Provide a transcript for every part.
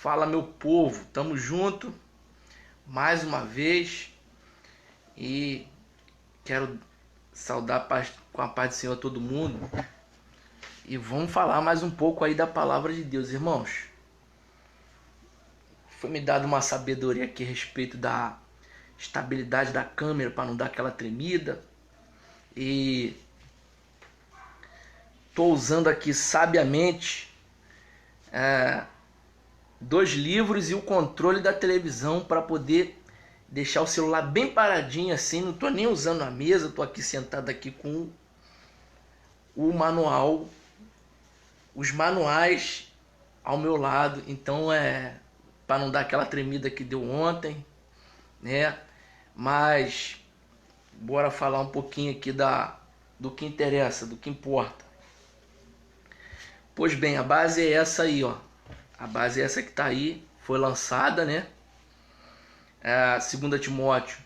Fala, meu povo, tamo junto mais uma vez e quero saudar com a paz do Senhor a todo mundo e vamos falar mais um pouco aí da palavra de Deus, irmãos. Foi me dado uma sabedoria aqui a respeito da estabilidade da câmera para não dar aquela tremida e tô usando aqui sabiamente 2 livros e o controle da televisão para poder deixar o celular bem paradinho assim. Não tô nem usando a mesa, tô aqui sentado aqui com o manual, os manuais ao meu lado. Então para não dar aquela tremida que deu ontem, né? Mas bora falar um pouquinho aqui do que interessa, do que importa. Pois bem, a base é essa aí, ó. A base é essa que tá aí, foi lançada, né? 2 Timóteo,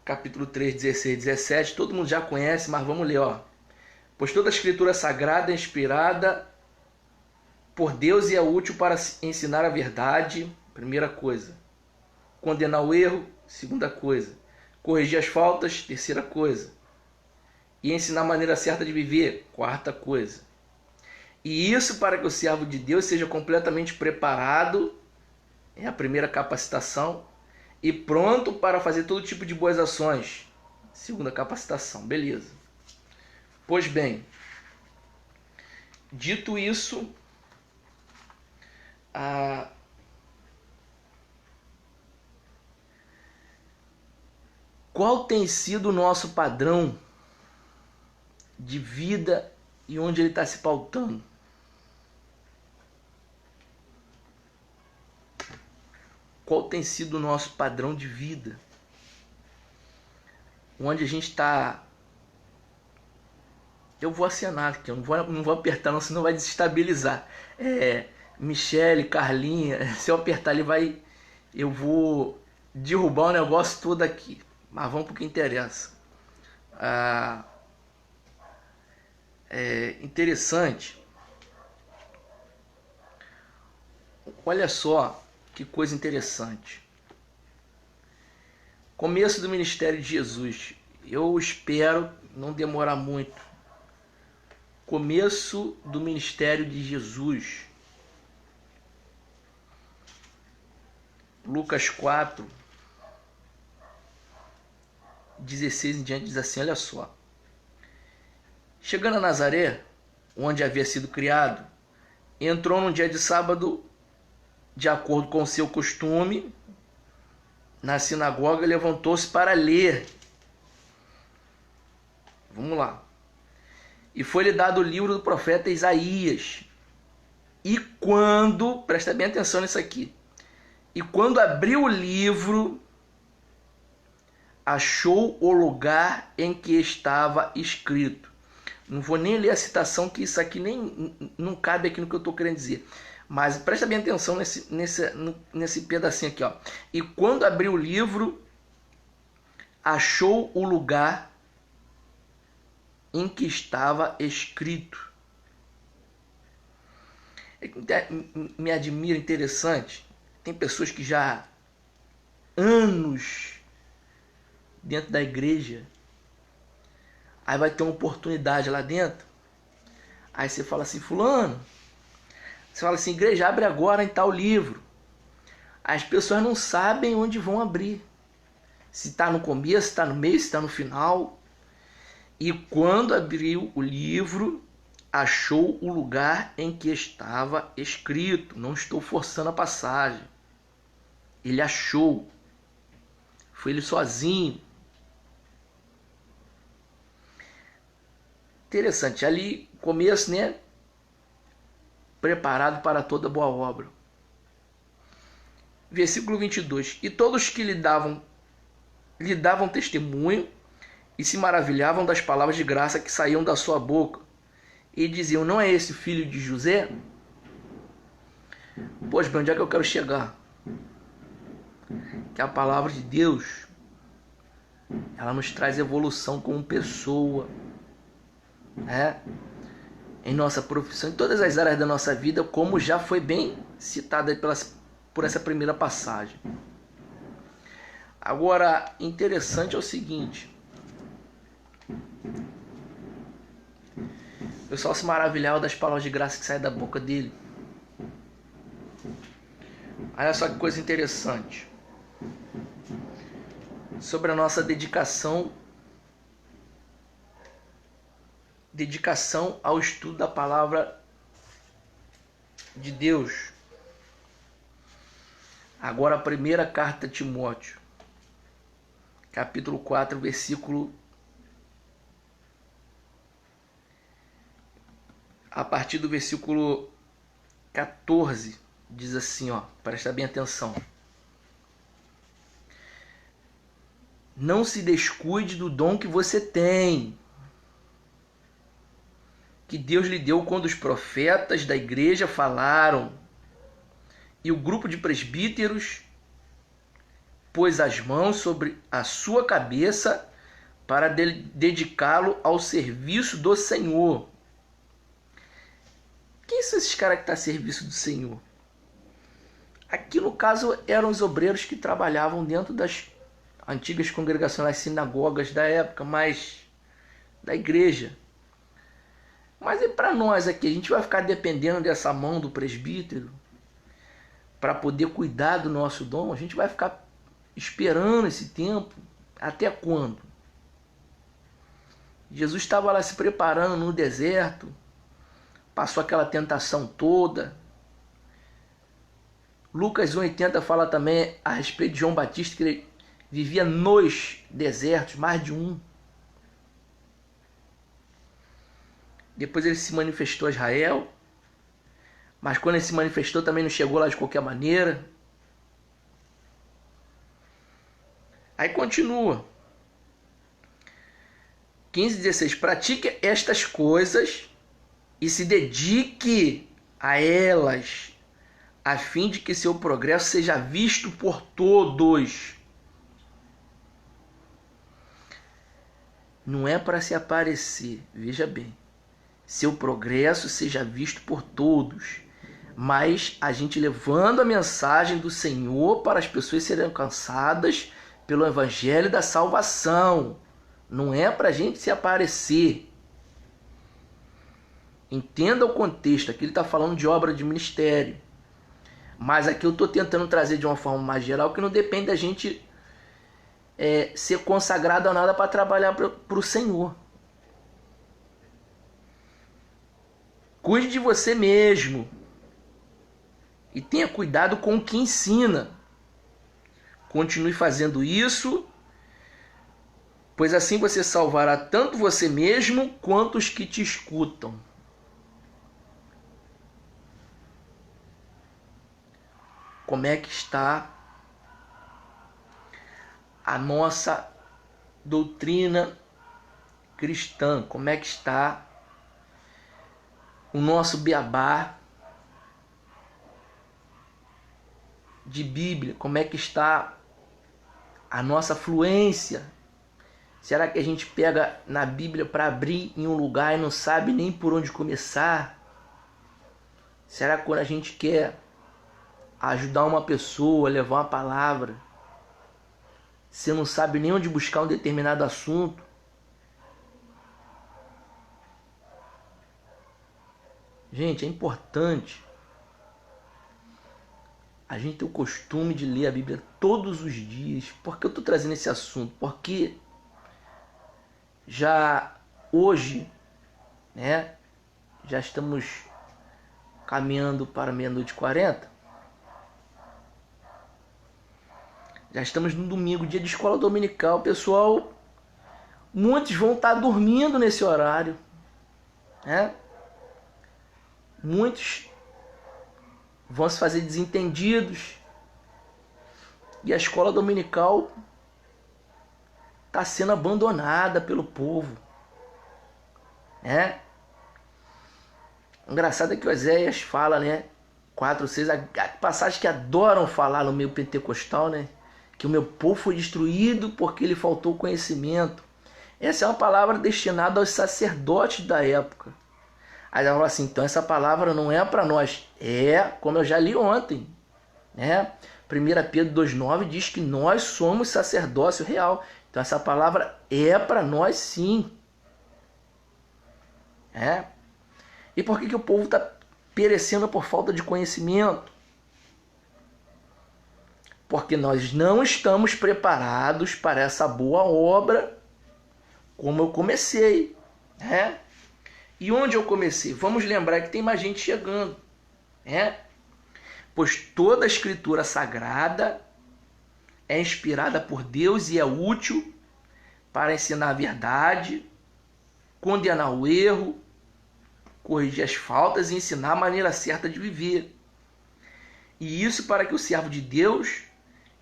capítulo 3, 16, 17. Todo mundo já conhece, mas vamos ler, ó. Pois toda a escritura sagrada é inspirada por Deus e é útil para ensinar a verdade, primeira coisa. Condenar o erro, segunda coisa. Corrigir as faltas, terceira coisa. E ensinar a maneira certa de viver, quarta coisa. E isso para que o servo de Deus seja completamente preparado, é a primeira capacitação, e pronto para fazer todo tipo de boas ações, segunda capacitação, beleza. Pois bem, dito isso, qual tem sido o nosso padrão de vida e onde ele está se pautando? Qual tem sido o nosso padrão de vida? Onde a gente está... Eu vou acenar aqui, eu não vou apertar não, senão vai desestabilizar. Michele, Carlinha, se eu apertar ele eu vou derrubar o negócio todo aqui. Mas vamos para o que interessa. É interessante. Olha só que coisa interessante. Começo do ministério de Jesus. Eu espero não demorar muito. Começo do ministério de Jesus. Lucas 4, 16 em diante diz assim, olha só. Chegando a Nazaré, onde havia sido criado, entrou num dia de sábado, de acordo com o seu costume, na sinagoga, levantou-se para ler. Vamos lá. E foi-lhe dado o livro do profeta Isaías. E quando, presta bem atenção nisso aqui, e quando abriu o livro, achou o lugar em que estava escrito. Não vou nem ler a citação, que isso aqui não cabe aqui no que eu estou querendo dizer. Mas presta bem atenção nesse pedacinho aqui, ó. E quando abriu o livro, achou o lugar em que estava escrito. Me admira, interessante. Tem pessoas que já há anos dentro da igreja, aí vai ter uma oportunidade lá dentro, aí você fala assim, fulano, você fala assim, igreja, abre agora em tal livro. As pessoas não sabem onde vão abrir, se está no começo, se está no meio, se está no final. E quando abriu o livro, achou o lugar em que estava escrito. Não estou forçando a passagem, ele achou, foi ele sozinho. Interessante, ali começo, né? Preparado para toda boa obra. Versículo 22. E todos que lhe davam testemunho e se maravilhavam das palavras de graça que saíam da sua boca. E diziam, não é esse filho de José? Pois bem, onde é que eu quero chegar? Que a palavra de Deus, ela nos traz evolução como pessoa, né? em nossa profissão, em todas as áreas da nossa vida, como já foi bem citada por essa primeira passagem. Agora, interessante é o seguinte: o pessoal se maravilhava das palavras de graça que saem da boca dele. Olha só que coisa interessante sobre a nossa dedicação ao estudo da palavra de Deus. Agora a primeira carta a Timóteo, capítulo 4, versículo a partir do versículo 14, diz assim, ó, presta bem atenção. Não se descuide do dom que você tem, que Deus lhe deu quando os profetas da igreja falaram, e o grupo de presbíteros pôs as mãos sobre a sua cabeça para dedicá-lo ao serviço do Senhor. Quem são esses caras que estão a serviço do Senhor? Aqui no caso eram os obreiros que trabalhavam dentro das antigas congregações, das sinagogas da época, mas da igreja. Mas e para nós aqui? A gente vai ficar dependendo dessa mão do presbítero para poder cuidar do nosso dom? A gente vai ficar esperando esse tempo? Até quando? Jesus estava lá se preparando no deserto, passou aquela tentação toda. Lucas 1,80 fala também a respeito de João Batista, que ele vivia nos desertos, mais de um. Depois ele se manifestou a Israel, mas quando ele se manifestou também não chegou lá de qualquer maneira. Aí continua. 15:16. Pratique estas coisas e se dedique a elas, a fim de que seu progresso seja visto por todos. Não é para se aparecer, veja bem. Seu progresso seja visto por todos, mas a gente levando a mensagem do Senhor para as pessoas serem alcançadas pelo evangelho da salvação. Não é para a gente se aparecer. Entenda o contexto, aqui ele está falando de obra de ministério, mas aqui eu estou tentando trazer de uma forma mais geral, que não depende da gente ser consagrado a nada para trabalhar para o Senhor. Cuide de você mesmo e tenha cuidado com o que ensina. Continue fazendo isso, pois assim você salvará tanto você mesmo quanto os que te escutam. Como é que está a nossa doutrina cristã? Como é que está o nosso beabá de Bíblia? Como é que está a nossa fluência? Será que a gente pega na Bíblia para abrir em um lugar e não sabe nem por onde começar? Será que quando a gente quer ajudar uma pessoa, levar uma palavra, você não sabe nem onde buscar um determinado assunto? Gente, é importante a gente ter o costume de ler a Bíblia todos os dias. Por que eu estou trazendo esse assunto? Porque já hoje, né, já estamos caminhando para 00:40. Já estamos no domingo, dia de escola dominical. Pessoal, muitos vão estar dormindo nesse horário, né? Muitos vão se fazer desentendidos. E a escola dominical está sendo abandonada pelo povo, né? Engraçado é que o Oséias fala, né? 4:6, a passagem que adoram falar no meio pentecostal, né? Que o meu povo foi destruído porque lhe faltou conhecimento. Essa é uma palavra destinada aos sacerdotes da época. Aí ela falou assim, então essa palavra não é para nós. É, como eu já li ontem, né? 1 Pedro 2,9 diz que nós somos sacerdócio real. Então essa palavra é para nós sim. É. E por que o povo está perecendo por falta de conhecimento? Porque nós não estamos preparados para essa boa obra como eu comecei. Né? E onde eu comecei? Vamos lembrar que tem mais gente chegando. Né? Pois toda a escritura sagrada é inspirada por Deus e é útil para ensinar a verdade, condenar o erro, corrigir as faltas e ensinar a maneira certa de viver. E isso para que o servo de Deus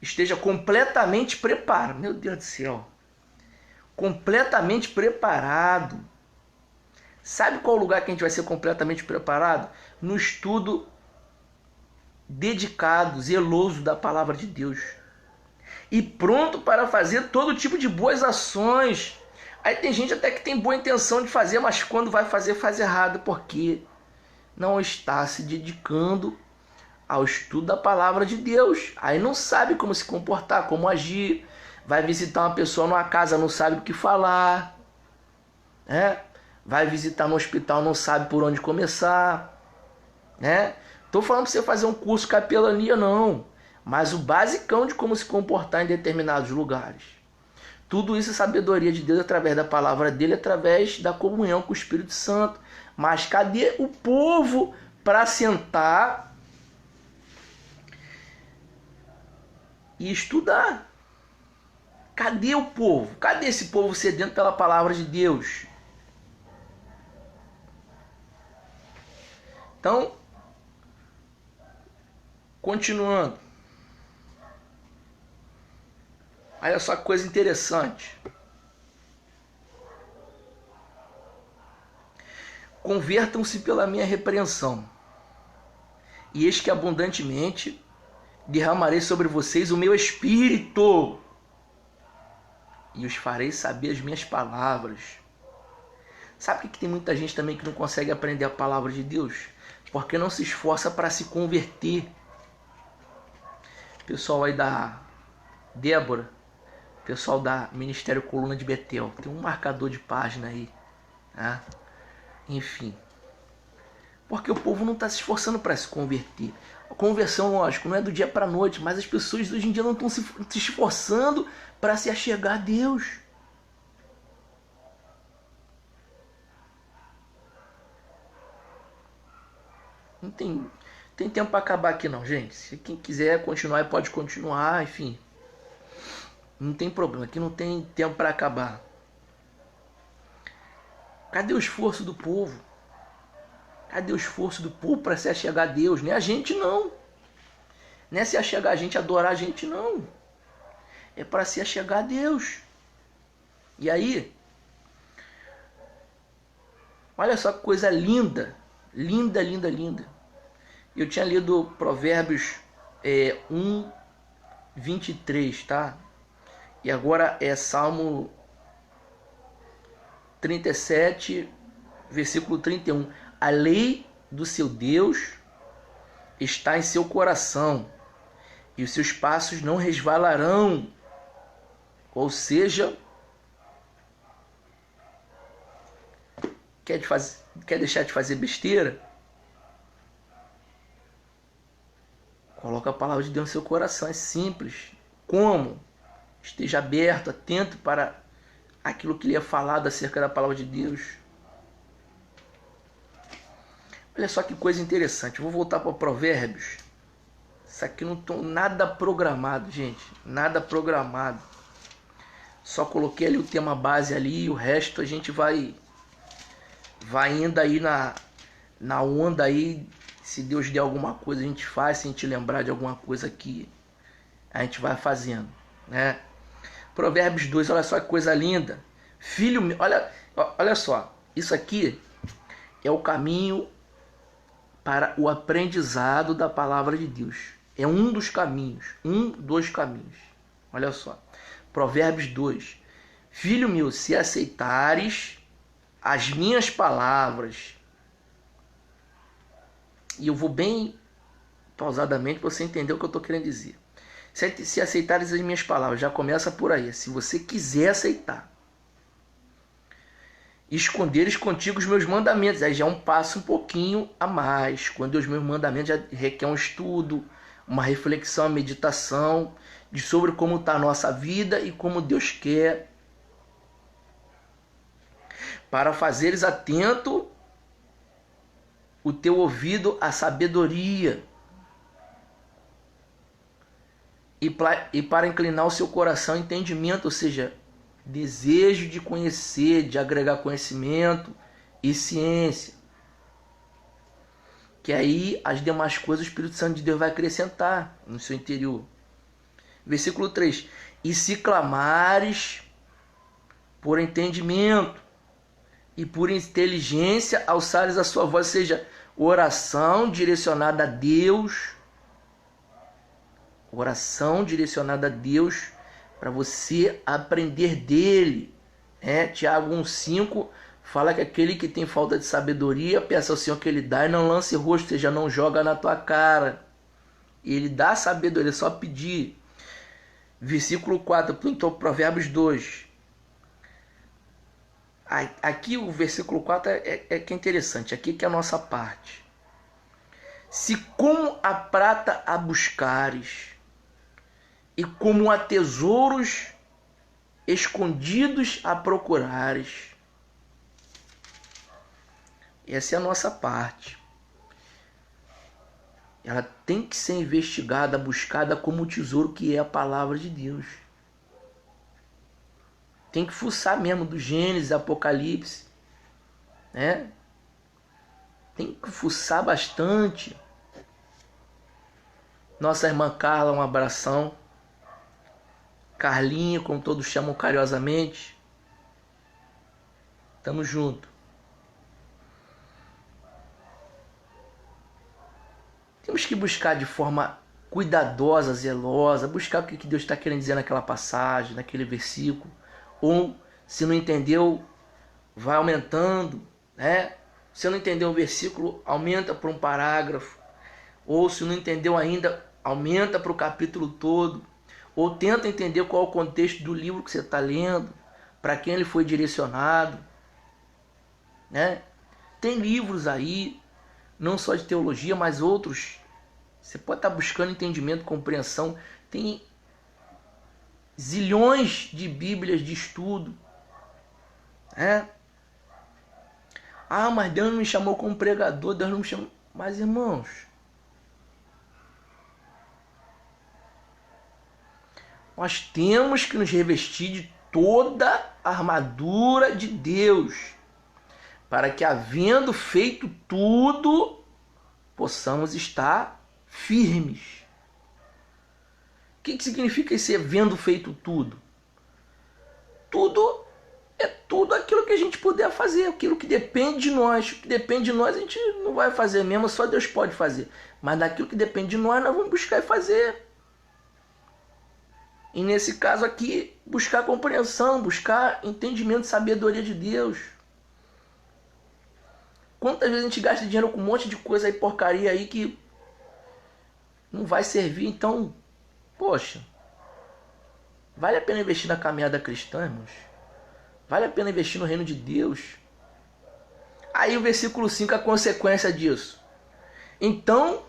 esteja completamente preparado. Meu Deus do céu. Completamente preparado. Sabe qual lugar que a gente vai ser completamente preparado? No estudo dedicado, zeloso da palavra de Deus. E pronto para fazer todo tipo de boas ações. Aí tem gente até que tem boa intenção de fazer, mas quando vai fazer, faz errado, porque não está se dedicando ao estudo da palavra de Deus. Aí não sabe como se comportar, como agir. Vai visitar uma pessoa numa casa, não sabe o que falar. Né? Vai visitar no hospital, não sabe por onde começar. Né? Tô falando para você fazer um curso capelania, não. Mas o basicão de como se comportar em determinados lugares. Tudo isso é sabedoria de Deus através da palavra dele, através da comunhão com o Espírito Santo. Mas cadê o povo para sentar e estudar? Cadê o povo? Cadê esse povo sedento pela palavra de Deus? Então, continuando. Olha só que coisa interessante. Convertam-se pela minha repreensão, e eis que abundantemente derramarei sobre vocês o meu espírito, e os farei saber as minhas palavras. Sabe por que tem muita gente também que não consegue aprender a palavra de Deus? Porque não se esforça para se converter. Pessoal aí da Débora, pessoal da Ministério Coluna de Betel, tem um marcador de página aí, né? Enfim, porque o povo não está se esforçando para se converter. A conversão, lógico, não é do dia para a noite, mas as pessoas hoje em dia não estão se esforçando para se achegar a Deus. Não tem tempo para acabar aqui não, gente. Se quem quiser continuar, pode continuar, enfim. Não tem problema, aqui não tem tempo para acabar. Cadê o esforço do povo? Cadê o esforço do povo para se achegar a Deus? Não é a gente não. Não é se achegar a gente, adorar a gente não. É para se achegar a Deus. E aí, olha só que coisa linda. Linda, linda, linda. Eu tinha lido Provérbios 1, 23, tá? E agora é Salmo 37, versículo 31. A lei do seu Deus está em seu coração, e os seus passos não resvalarão. Ou seja, quer deixar de fazer besteira? Coloca a palavra de Deus no seu coração, é simples. Como? Esteja aberto, atento para aquilo que lhe é falado acerca da palavra de Deus. Olha só que coisa interessante. Eu vou voltar para Provérbios. Isso aqui não estou nada programado, gente. Nada programado. Só coloquei ali o tema base ali e o resto a gente vai indo aí na onda aí. Se Deus der alguma coisa a gente faz. Se a gente lembrar de alguma coisa aqui, a gente vai fazendo, né? Provérbios 2, olha só que coisa linda. Filho meu, olha só. Isso aqui é o caminho para o aprendizado da palavra de Deus. É um dos caminhos. Olha só. Provérbios 2. Filho meu, se aceitares as minhas palavras E eu vou bem pausadamente para você entender o que eu estou querendo dizer. Se aceitares as minhas palavras, já começa por aí. Se você quiser aceitar, esconderes contigo os meus mandamentos, aí já é um passo um pouquinho a mais. Quando os meus mandamentos já requer um estudo, uma reflexão, uma meditação sobre como está a nossa vida e como Deus quer. Para fazeres atento o teu ouvido à sabedoria e para inclinar o seu coração ao entendimento, ou seja, desejo de conhecer, de agregar conhecimento e ciência. Que aí as demais coisas o Espírito Santo de Deus vai acrescentar no seu interior. Versículo 3. E se clamares por entendimento e por inteligência, alçares a sua voz, ou seja, oração direcionada a Deus. Oração direcionada a Deus para você aprender dele. Tiago 1,5 fala que aquele que tem falta de sabedoria, peça ao Senhor que ele dá e não lance rosto, ou seja, não joga na tua cara. Ele dá sabedoria, é só pedir. Versículo 4, então Provérbios 2. Aqui o versículo 4 é que é interessante, aqui que é a nossa parte. Se como a prata a buscares, e como a tesouros escondidos a procurares. Essa é a nossa parte. Ela tem que ser investigada, buscada como o tesouro que é a palavra de Deus. Tem que fuçar mesmo do Gênesis, Apocalipse, né? Tem que fuçar bastante. Nossa irmã Carla, um abração. Carlinha, como todos chamam carinhosamente. Tamo junto. Temos que buscar de forma cuidadosa, zelosa, buscar o que Deus está querendo dizer naquela passagem, naquele versículo. Ou, se não entendeu, vai aumentando, né? Se não entendeu um versículo, aumenta para um parágrafo. Ou, se não entendeu ainda, aumenta para o capítulo todo. Ou tenta entender qual é o contexto do livro que você está lendo, para quem ele foi direcionado, né? Tem livros aí, não só de teologia, mas outros. Você pode estar buscando entendimento, compreensão. Tem zilhões de bíblias de estudo, né? Ah, mas Deus não me chamou como pregador, Deus não me chamou. Mas, irmãos, nós temos que nos revestir de toda a armadura de Deus, para que, havendo feito tudo, possamos estar firmes. O que significa esse havendo feito tudo? Tudo é tudo aquilo que a gente puder fazer, aquilo que depende de nós. O que depende de nós a gente não vai fazer mesmo, só Deus pode fazer. Mas daquilo que depende de nós vamos buscar e fazer. E nesse caso aqui, buscar compreensão, buscar entendimento e sabedoria de Deus. Quantas vezes a gente gasta dinheiro com um monte de coisa aí, porcaria aí, que não vai servir? Então, poxa, vale a pena investir na caminhada cristã, irmãos? Vale a pena investir no reino de Deus? Aí o versículo 5, a consequência disso. Então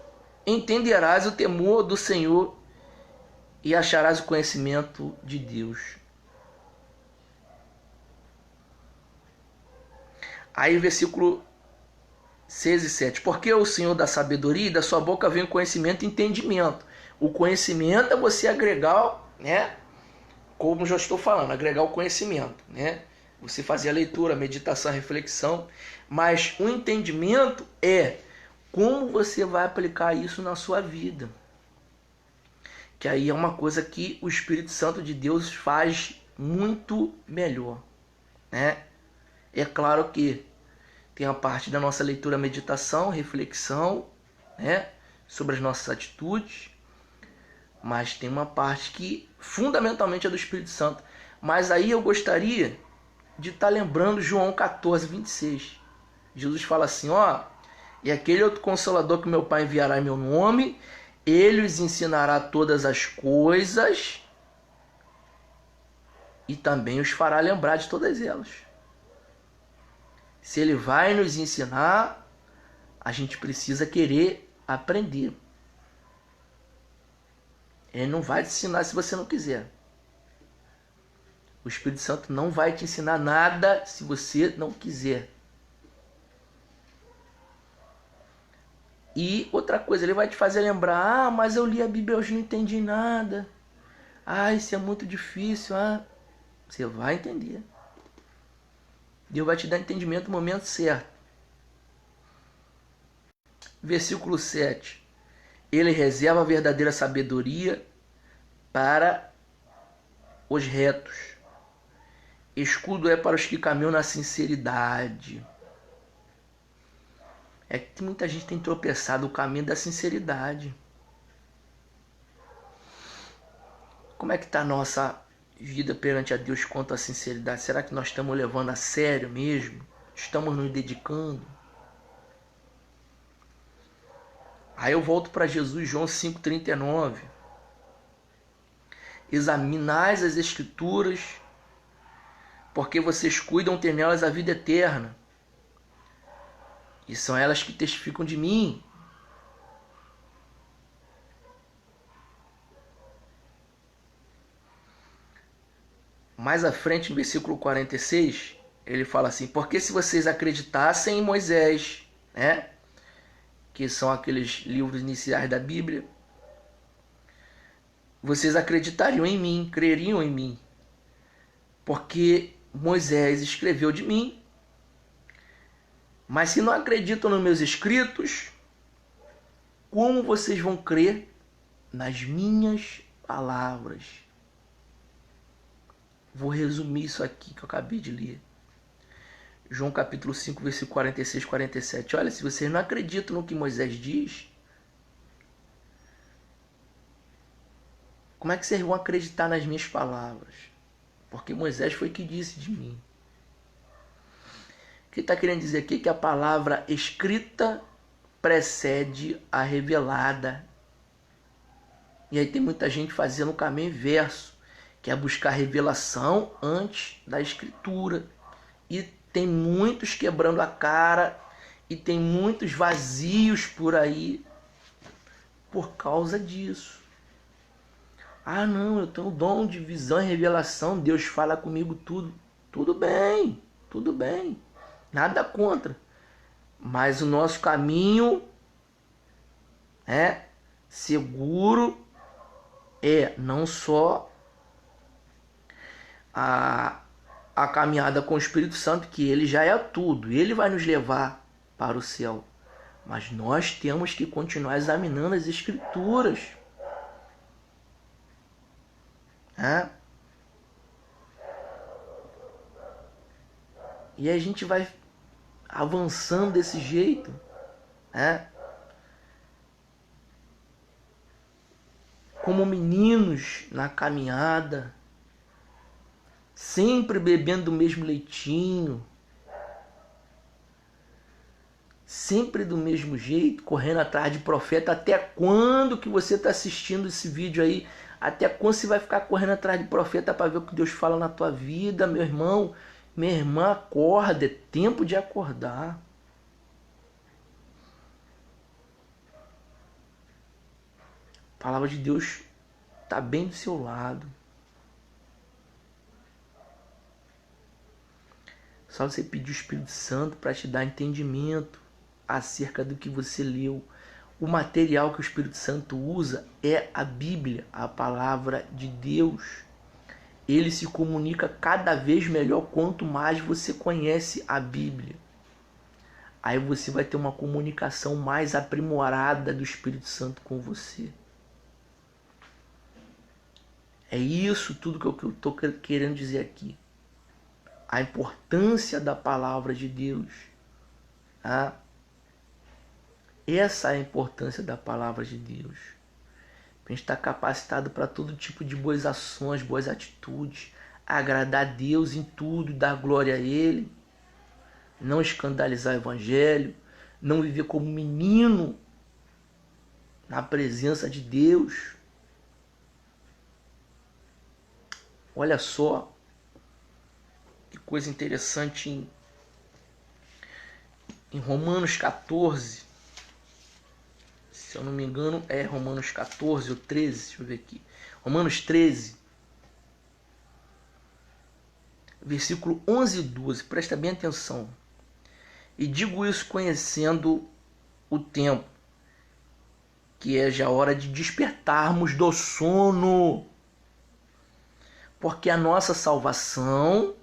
entenderás o temor do Senhor e acharás o conhecimento de Deus. Aí versículo 6 e 7. Porque o Senhor dá sabedoria e da sua boca vem o conhecimento e entendimento. O conhecimento é você agregar, né? Como já estou falando, agregar o conhecimento, né? Você fazer a leitura, a meditação, a reflexão. Mas o entendimento é como você vai aplicar isso na sua vida. Que aí é uma coisa que o Espírito Santo de Deus faz muito melhor, né? É claro que tem a parte da nossa leitura, meditação, reflexão, né? Sobre as nossas atitudes. Mas tem uma parte que fundamentalmente é do Espírito Santo. Mas aí eu gostaria de estar lembrando João 14, 26. Jesus fala assim, ó, E aquele outro Consolador que meu Pai enviará em meu nome, ele os ensinará todas as coisas e também os fará lembrar de todas elas. Se ele vai nos ensinar, a gente precisa querer aprender. Ele não vai te ensinar se você não quiser. O Espírito Santo não vai te ensinar nada se você não quiser. E outra coisa, ele vai te fazer lembrar, mas eu li a Bíblia hoje e não entendi nada. Isso é muito difícil. Você vai entender. Deus vai te dar entendimento no momento certo. Versículo 7. Ele reserva a verdadeira sabedoria para os retos. Escudo é para os que caminham na sinceridade. É que muita gente tem tropeçado o caminho da sinceridade. Como é que está a nossa vida perante a Deus quanto à sinceridade? Será que nós estamos levando a sério mesmo? Estamos nos dedicando? Aí eu volto para Jesus, João 5,39. Examinais as Escrituras, porque vocês cuidam ter nelas a vida eterna. E são elas que testificam de mim. Mais à frente, no versículo 46, ele fala assim: porque se vocês acreditassem em Moisés, que são aqueles livros iniciais da Bíblia, vocês acreditariam em mim, creriam em mim, porque Moisés escreveu de mim. Mas se não acreditam nos meus escritos, como vocês vão crer nas minhas palavras? Vou resumir isso aqui que eu acabei de ler. João capítulo 5, versículo 46 e 47. Olha, se vocês não acreditam no que Moisés diz, como é que vocês vão acreditar nas minhas palavras? Porque Moisés foi que disse de mim. O que está querendo dizer aqui? Que a palavra escrita precede a revelada. E aí tem muita gente fazendo o caminho inverso, que é buscar revelação antes da escritura. E tem muitos quebrando a cara, e tem muitos vazios por aí por causa disso. Não, eu tenho o dom de visão e revelação, Deus fala comigo tudo. Tudo bem, tudo bem. Nada contra. Mas o nosso caminho seguro é não só a caminhada com o Espírito Santo, que ele já é tudo, ele vai nos levar para o céu, mas nós temos que continuar examinando as Escrituras. E a gente vai avançando desse jeito, como meninos na caminhada, sempre bebendo o mesmo leitinho, sempre do mesmo jeito, correndo atrás de profeta. Até quando que você está assistindo esse vídeo aí? Até quando você vai ficar correndo atrás de profeta para ver o que Deus fala na tua vida, meu irmão? Minha irmã, acorda, é tempo de acordar. A palavra de Deus está bem do seu lado. Só você pedir o Espírito Santo para te dar entendimento acerca do que você leu. O material que o Espírito Santo usa é a Bíblia, a palavra de Deus. Ele se comunica cada vez melhor quanto mais você conhece a Bíblia. Aí você vai ter uma comunicação mais aprimorada do Espírito Santo com você. É isso tudo que eu estou querendo dizer aqui. A importância da palavra de Deus. Essa é a importância da palavra de Deus. A gente está capacitado para todo tipo de boas ações, boas atitudes, agradar a Deus em tudo, dar glória a Ele, não escandalizar o Evangelho, não viver como menino na presença de Deus. Olha só que coisa interessante em Romanos 14. Se eu não me engano, é Romanos 14 ou 13, deixa eu ver aqui. Romanos 13, versículo 11 e 12, presta bem atenção. E digo isso conhecendo o tempo, que é já hora de despertarmos do sono, porque a nossa salvação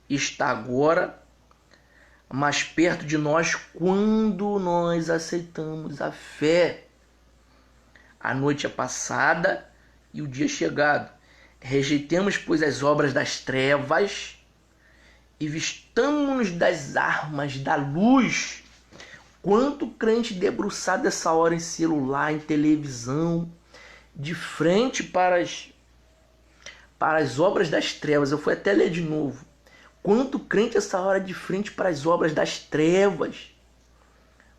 está agora mais perto de nós quando nós aceitamos a fé. A noite é passada e o dia é chegado. Rejeitemos, pois, as obras das trevas e vistamo-nos das armas da luz. Quanto crente debruçado essa hora em celular, em televisão, de frente para as obras das trevas. Eu fui até ler de novo. Quanto crente essa hora de frente para as obras das trevas,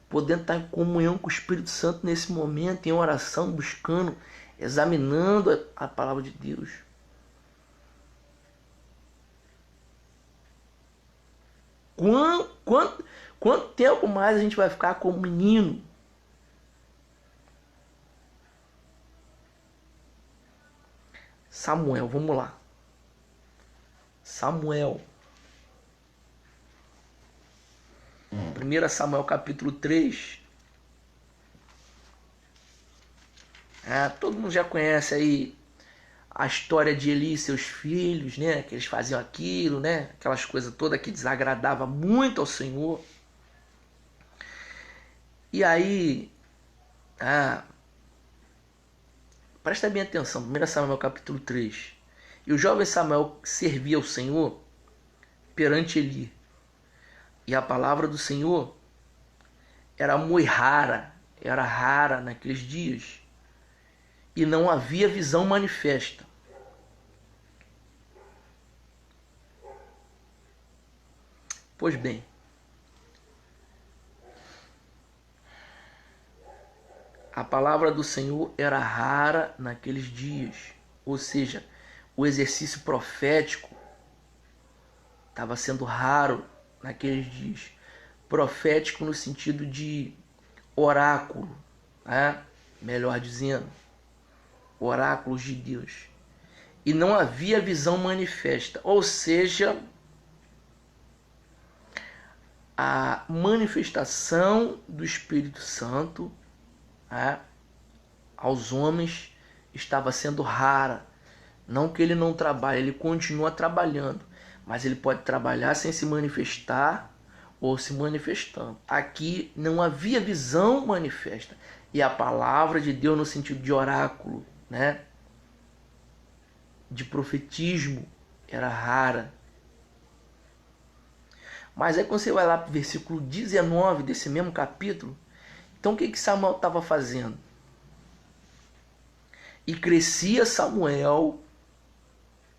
podendo estar em comunhão com o Espírito Santo nesse momento, em oração, buscando, examinando a palavra de Deus. Quanto tempo mais a gente vai ficar como menino? Samuel, vamos lá. Samuel. 1 Samuel capítulo 3. Todo mundo já conhece aí a história de Eli e seus filhos, né? Que eles faziam aquilo, né? Aquelas coisas todas que desagradava muito ao Senhor. E aí, presta bem atenção, 1 Samuel capítulo 3. E o jovem Samuel servia ao Senhor perante Eli. E a palavra do Senhor era muito rara, era rara naqueles dias. E não havia visão manifesta. Pois bem, a palavra do Senhor era rara naqueles dias. Ou seja, o exercício profético estava sendo raro naqueles dias. Profético no sentido de oráculo, melhor dizendo, oráculos de Deus. E não havia visão manifesta, ou seja, a manifestação do Espírito Santo aos homens estava sendo rara. Não que ele não trabalhe, ele continua trabalhando, mas ele pode trabalhar sem se manifestar ou se manifestando. Aqui não havia visão manifesta. E a palavra de Deus no sentido de oráculo, de profetismo, era rara. Mas aí quando você vai lá para o versículo 19 desse mesmo capítulo, então o que Samuel estava fazendo? E crescia Samuel,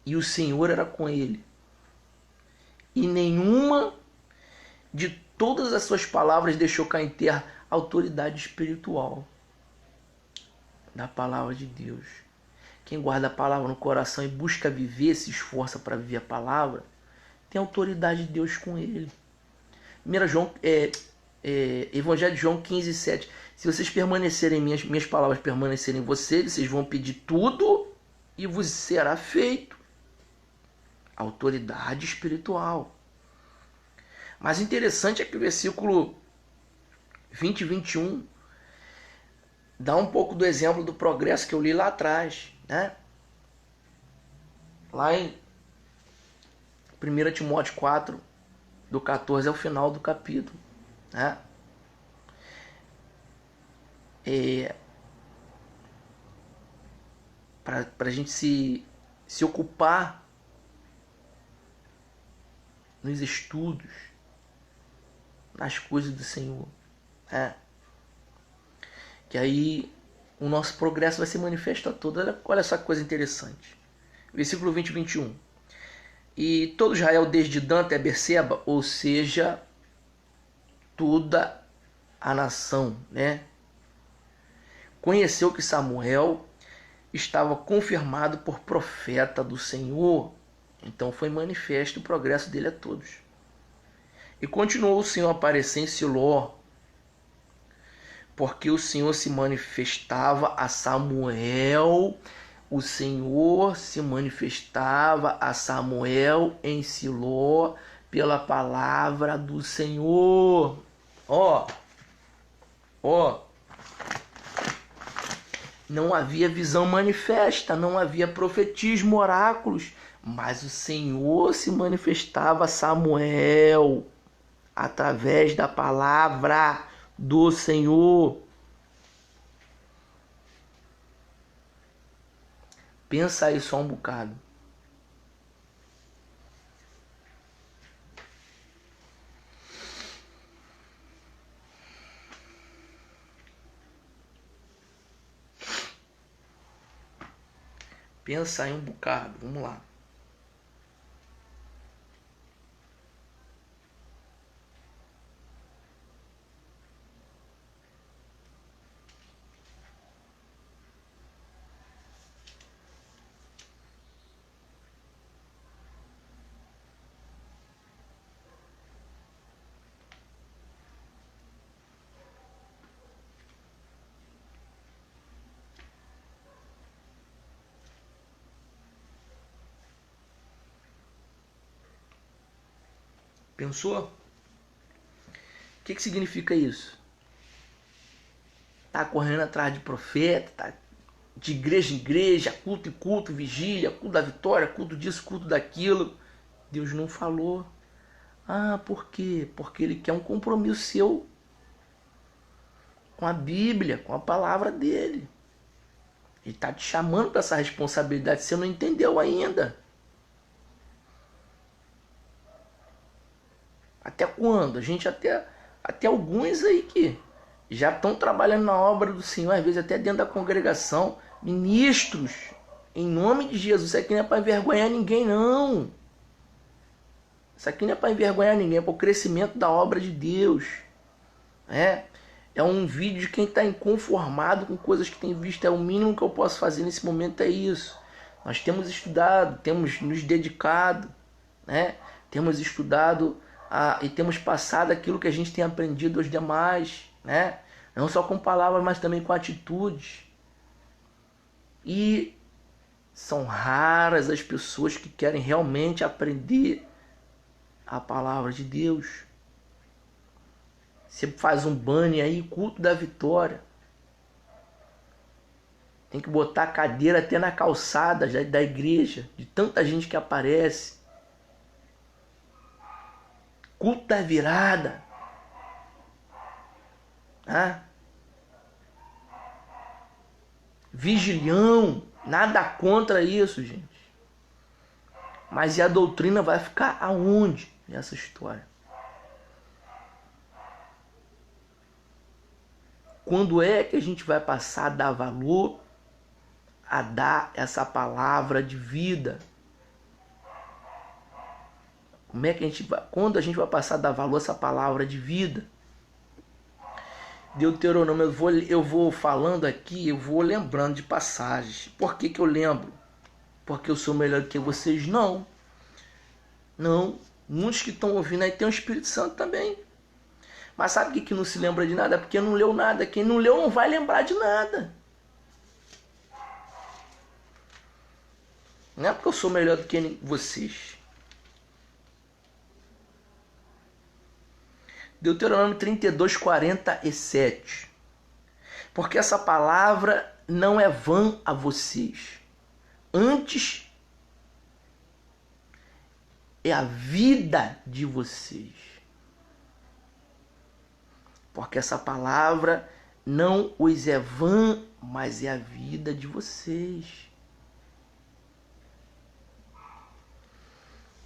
e o Senhor era com ele. E nenhuma de todas as suas palavras deixou cair em terra a autoridade espiritual da palavra de Deus. Quem guarda a palavra no coração e busca viver, se esforça para viver a palavra, tem a autoridade de Deus com ele. Evangelho de João 15:7. Se vocês permanecerem, minhas palavras permanecerem em vocês vão pedir tudo e vos será feito. Autoridade espiritual. Mas interessante é que o versículo 20 e 21 dá um pouco do exemplo do progresso que eu li lá atrás, Lá em 1 Timóteo 4, do 14 ao final do capítulo, para a gente se ocupar nos estudos, nas coisas do Senhor, que aí o nosso progresso vai se manifestar todo. Olha só que coisa interessante. Versículo 20 e 21. E todo Israel desde Dan até Berseba, ou seja, toda a nação, né? Conheceu que Samuel estava confirmado por profeta do Senhor. Então foi manifesto o progresso dele a todos. E continuou o Senhor a aparecer em Siló, porque o Senhor se manifestava a Samuel. O Senhor se manifestava a Samuel em Siló pela palavra do Senhor. Ó. Não havia visão manifesta, não havia profetismo, oráculos, mas o Senhor se manifestava a Samuel através da palavra do Senhor. Pensa aí só um bocado. Pensa aí um bocado, vamos lá. Pensou? O que significa isso? Tá correndo atrás de profeta, tá de igreja em igreja, culto em culto, vigília, culto da vitória, culto disso, culto daquilo. Deus não falou. Ah, por quê? Porque Ele quer um compromisso seu com a Bíblia, com a palavra dEle. Ele está te chamando para essa responsabilidade, você não entendeu ainda. Até quando? A gente até alguns aí que já estão trabalhando na obra do Senhor, às vezes até dentro da congregação, ministros, em nome de Jesus. Isso aqui não é para envergonhar ninguém, não. Isso aqui não é para envergonhar ninguém, é para o crescimento da obra de Deus. É um vídeo de quem está inconformado com coisas que tem visto. É o mínimo que eu posso fazer nesse momento, é isso. Nós temos estudado, temos nos dedicado, né? Temos estudado e temos passado aquilo que a gente tem aprendido aos demais, né? Não só com palavras, mas também com atitudes. E são raras as pessoas que querem realmente aprender a palavra de Deus. Você faz um banner aí, culto da vitória. Tem que botar a cadeira até na calçada da igreja, de tanta gente que aparece. Culto da virada. Vigilião. Nada contra isso, gente. Mas e a doutrina vai ficar aonde nessa história? Quando é que a gente vai passar a dar valor, a dar essa palavra de vida? Como é que quando a gente vai passar a dar valor a essa palavra de vida? Deuteronômio, eu vou falando aqui, eu vou lembrando de passagens. Por que eu lembro? Porque eu sou melhor do que vocês? Não. Não. Muitos que estão ouvindo aí tem o Espírito Santo também. Mas sabe que não se lembra de nada? Porque não leu nada. Quem não leu não vai lembrar de nada. Não é porque eu sou melhor do que vocês. Deuteronômio 32, 47. Porque essa palavra não é vã a vocês. Antes é a vida de vocês. Porque essa palavra não os é vã, mas é a vida de vocês.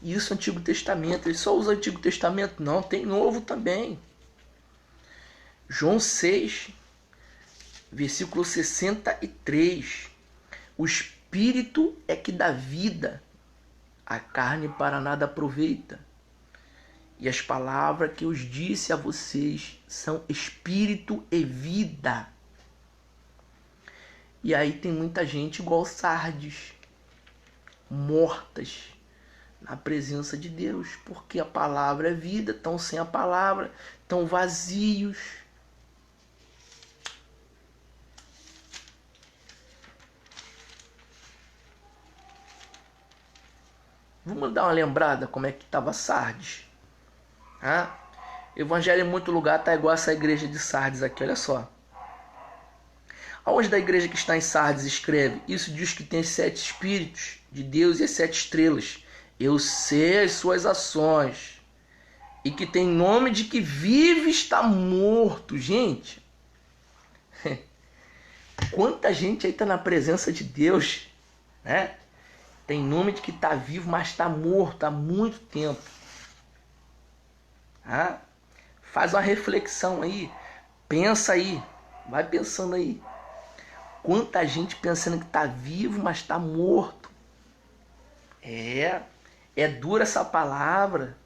Isso é o Antigo Testamento. Ele só usa o Antigo Testamento? Não, tem Novo também. João 6, versículo 63. O Espírito é que dá vida, a carne para nada aproveita. E as palavras que eu disse a vocês são espírito e vida. E aí tem muita gente igual Sardes, mortas na presença de Deus, porque a palavra é vida, estão sem a palavra, estão vazios. Vamos dar uma lembrada como é que estava Sardes. Evangelho em muito lugar está igual essa igreja de Sardes aqui, olha só. Aonde da igreja que está em Sardes escreve: isso diz que tem 7 espíritos de Deus e as 7 estrelas. Eu sei as suas ações, e que tem nome de que vive e está morto. Gente, quanta gente aí está na presença de Deus, né? Tem nome de que está vivo, mas está morto há muito tempo. Faz uma reflexão aí, pensa aí, vai pensando aí. Quanta gente pensando que está vivo, mas está morto. É dura essa palavra.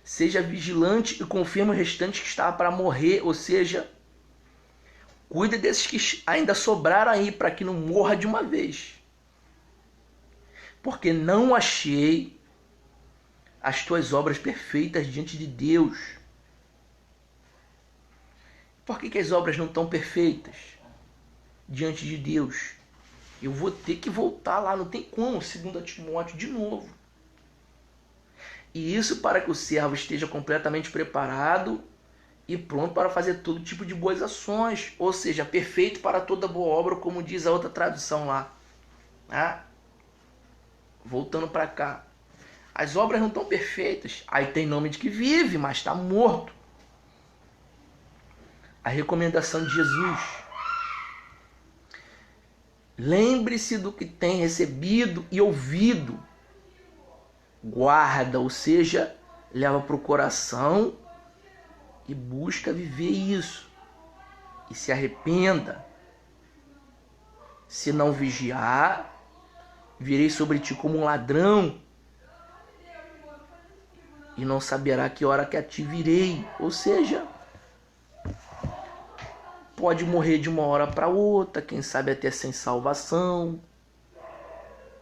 Seja vigilante e confirma o restante que estava para morrer, ou seja, cuide desses que ainda sobraram aí, para que não morra de uma vez. Porque não achei as tuas obras perfeitas diante de Deus. Por que as obras não estão perfeitas diante de Deus? Eu vou ter que voltar lá, não tem como, 2 Timóteo de novo. E isso para que o servo esteja completamente preparado e pronto para fazer todo tipo de boas ações, ou seja, perfeito para toda boa obra, como diz a outra tradução lá. Voltando para cá. As obras não estão perfeitas. Aí tem nome de que vive, mas está morto. A recomendação de Jesus: lembre-se do que tem recebido e ouvido. Guarda, ou seja, leva para o coração e busca viver isso. E se arrependa. Se não vigiar, virei sobre ti como um ladrão, e não saberá que hora que a ti virei. Ou seja, pode morrer de uma hora para outra, quem sabe até sem salvação.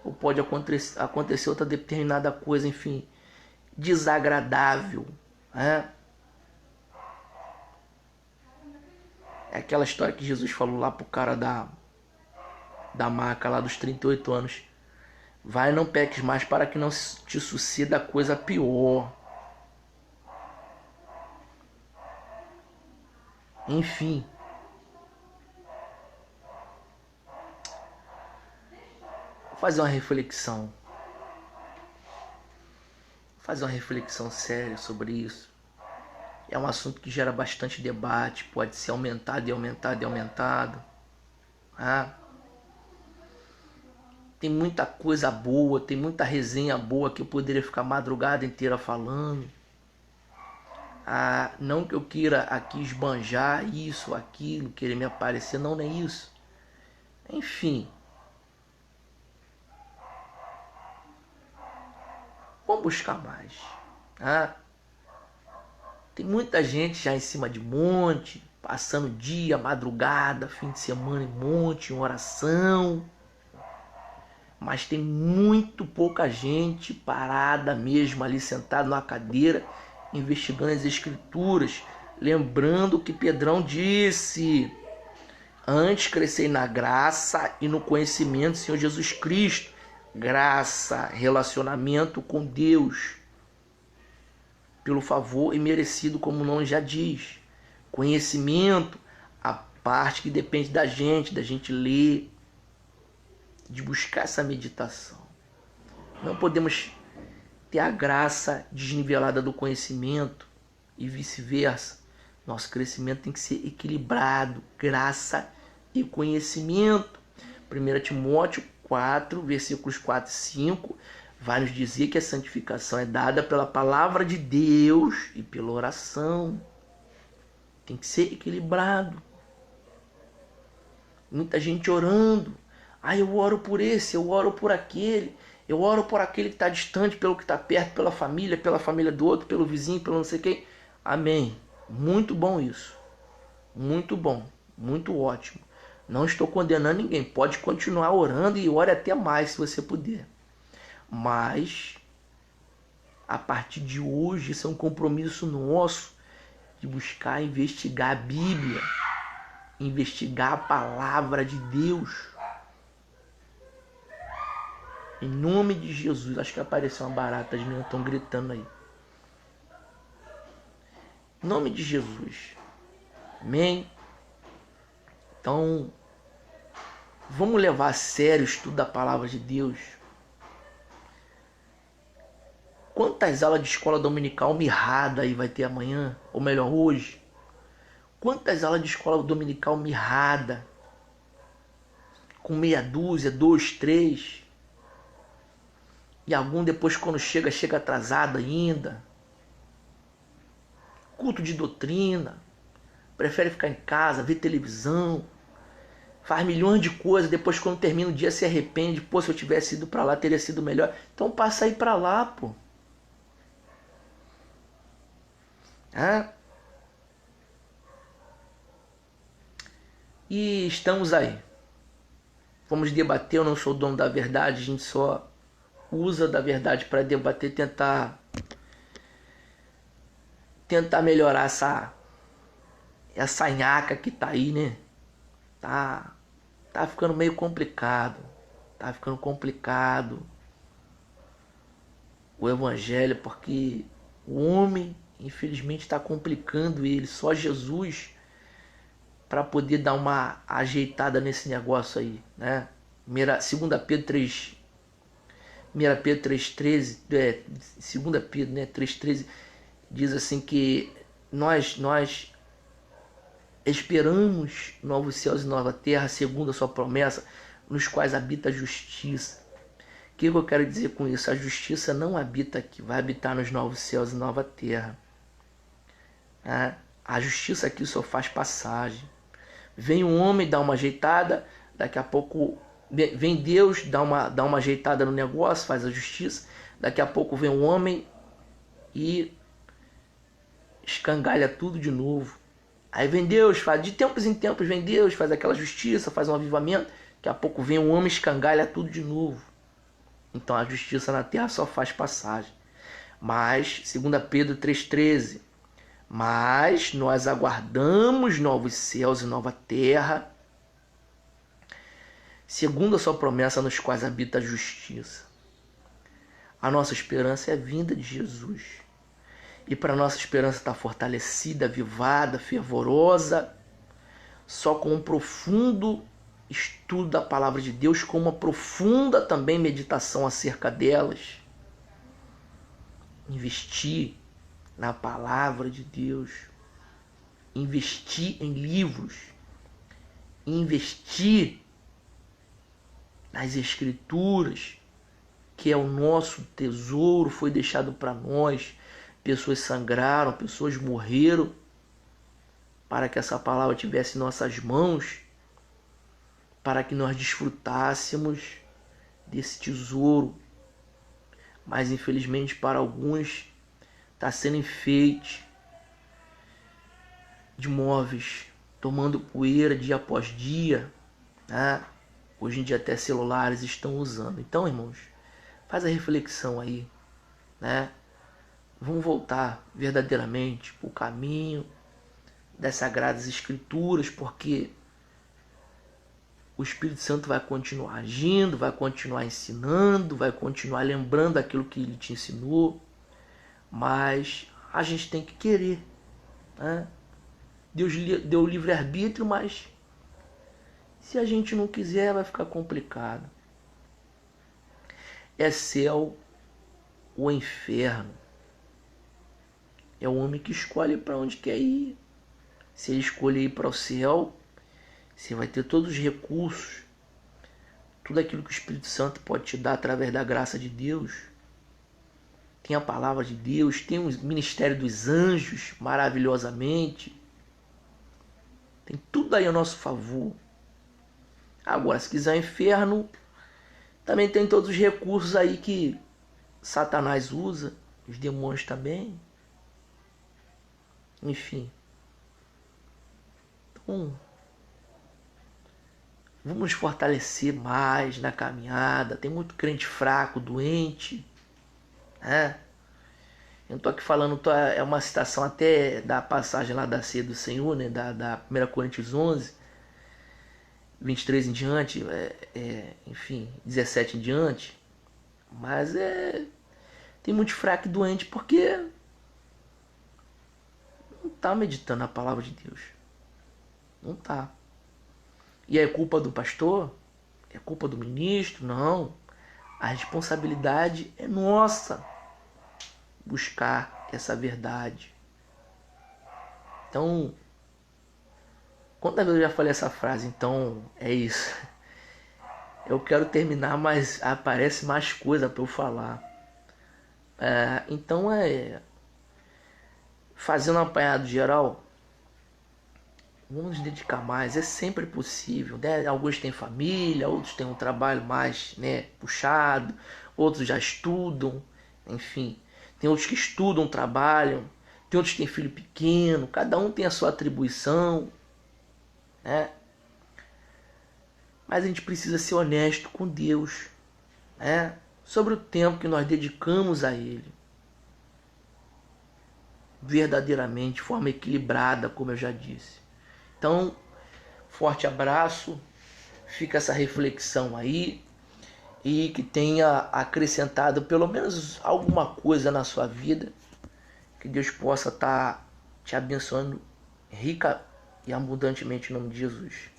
Ou pode acontecer outra determinada coisa, enfim, desagradável. É aquela história que Jesus falou lá pro cara da maca lá dos 38 anos. Vai, não peques mais para que não te suceda coisa pior. Enfim. Vou fazer uma reflexão. Fazer uma reflexão séria sobre isso. É um assunto que gera bastante debate, pode ser aumentado e aumentado e aumentado. Tem muita coisa boa, tem muita resenha boa que eu poderia ficar a madrugada inteira falando. Não que eu queira aqui esbanjar isso, aquilo, querer me aparecer, não é isso. Enfim. Vamos buscar mais. Tem muita gente já em cima de monte, passando dia, madrugada, fim de semana em monte, em oração. Mas tem muito pouca gente parada mesmo ali, sentada numa cadeira, investigando as escrituras. Lembrando o que Pedrão disse: antes crescei na graça e no conhecimento do Senhor Jesus Cristo. Graça, relacionamento com Deus, pelo favor imerecido, como o nome já diz. Conhecimento, a parte que depende da gente ler, de buscar essa meditação. Não podemos ter a graça desnivelada do conhecimento e vice-versa. Nosso crescimento tem que ser equilibrado, graça e conhecimento. 1 Timóteo 4, versículos 4 e 5, vai nos dizer que a santificação é dada pela palavra de Deus e pela oração. Tem que ser equilibrado. Muita gente orando. Eu oro por esse, eu oro por aquele. Eu oro por aquele que está distante, pelo que está perto, pela família do outro, pelo vizinho, pelo não sei quem. Amém. Muito bom isso. Muito bom. Muito ótimo. Não estou condenando ninguém. Pode continuar orando e ore até mais se você puder. Mas, a partir de hoje, isso é um compromisso nosso de buscar investigar a Bíblia, investigar a palavra de Deus. Em nome de Jesus. Acho que apareceu uma barata, as meninas estão gritando aí. Em nome de Jesus. Amém? Então, vamos levar a sério o estudo da palavra de Deus. Quantas aulas de escola dominical mirrada aí vai ter amanhã? Ou melhor, hoje? Quantas aulas de escola dominical mirrada? Com meia dúzia, 2, 3. E algum depois quando chega atrasado ainda. Culto de doutrina. Prefere ficar em casa, ver televisão. Faz milhões de coisas. Depois quando termina o dia se arrepende. Pô, se eu tivesse ido pra lá teria sido melhor. Então passa aí pra lá, pô. E estamos aí. Vamos debater. Eu não sou dono da verdade. A gente só usa da verdade para debater, tentar melhorar essa nhaca que tá aí, né? Tá ficando meio complicado. Tá ficando complicado o evangelho, porque o homem, infelizmente, está complicando ele. Só Jesus para poder dar uma ajeitada nesse negócio aí, né? 2 Pedro 3, 1 Pedro 3,13, 2 Pedro, né, 3,13, diz assim que nós esperamos novos céus e nova terra, segundo a sua promessa, nos quais habita a justiça. O que eu quero dizer com isso? A justiça não habita aqui, vai habitar nos novos céus e nova terra. A justiça aqui só faz passagem. Vem um homem, dá uma ajeitada, daqui a pouco vem Deus, dá uma ajeitada no negócio, faz a justiça, daqui a pouco vem um homem e escangalha tudo de novo. Aí vem Deus, de tempos em tempos vem Deus, faz aquela justiça, faz um avivamento, daqui a pouco vem um homem e escangalha tudo de novo. Então a justiça na terra só faz passagem. Mas, 2 Pedro 3,13, mas nós aguardamos novos céus e nova terra, segundo a sua promessa, nos quais habita a justiça. A nossa esperança é a vinda de Jesus. E para a nossa esperança estar fortalecida, avivada, fervorosa, só com um profundo estudo da palavra de Deus, com uma profunda também meditação acerca delas. Investir na palavra de Deus. Investir em livros. Investir nas escrituras, que é o nosso tesouro, foi deixado para nós. Pessoas sangraram, pessoas morreram para que essa palavra tivesse em nossas mãos, para que nós desfrutássemos desse tesouro. Mas infelizmente para alguns está sendo enfeite de móveis, tomando poeira dia após dia, né? Hoje em dia até celulares estão usando. Então, irmãos, faz a reflexão aí, né? Vamos voltar verdadeiramente para o caminho das Sagradas Escrituras, porque o Espírito Santo vai continuar agindo, vai continuar ensinando, vai continuar lembrando aquilo que ele te ensinou, mas a gente tem que querer, né? Deus deu o livre-arbítrio, mas se a gente não quiser, vai ficar complicado. É céu ou inferno. É o homem que escolhe para onde quer ir. Se ele escolher ir para o céu, você vai ter todos os recursos, tudo aquilo que o Espírito Santo pode te dar através da graça de Deus. Tem a palavra de Deus, tem o ministério dos anjos, maravilhosamente. Tem tudo aí a nosso favor. Agora, se quiser o inferno, Também tem todos os recursos aí que Satanás usa, os demônios também. Enfim. Então, vamos nos fortalecer mais na caminhada. Tem muito crente fraco, doente, né? Eu não tô aqui falando, é uma citação até da passagem lá da ceia do Senhor, né? Da 1 Coríntios 11, 23 em diante, enfim, 17 em diante. Mas tem muito fraco e doente porque não tá meditando a palavra de Deus. Não tá. E é culpa do pastor? É culpa do ministro? Não. A responsabilidade é nossa buscar essa verdade. Então, quantas vezes eu já falei essa frase? Então, é isso. Eu quero terminar, mas aparece mais coisa para eu falar. Então, fazendo um apanhado geral, vamos nos dedicar mais, é sempre possível, né? Alguns têm família, outros têm um trabalho mais, né, puxado, outros já estudam, enfim. Tem outros que estudam, trabalham, tem outros que têm filho pequeno, cada um tem a sua atribuição, né? Mas a gente precisa ser honesto com Deus, né? Sobre o tempo que nós dedicamos a Ele. Verdadeiramente, de forma equilibrada, como eu já disse. Então, forte abraço, fica essa reflexão aí e que tenha acrescentado pelo menos alguma coisa na sua vida, que Deus possa estar te abençoando rica e abundantemente em nome de Jesus.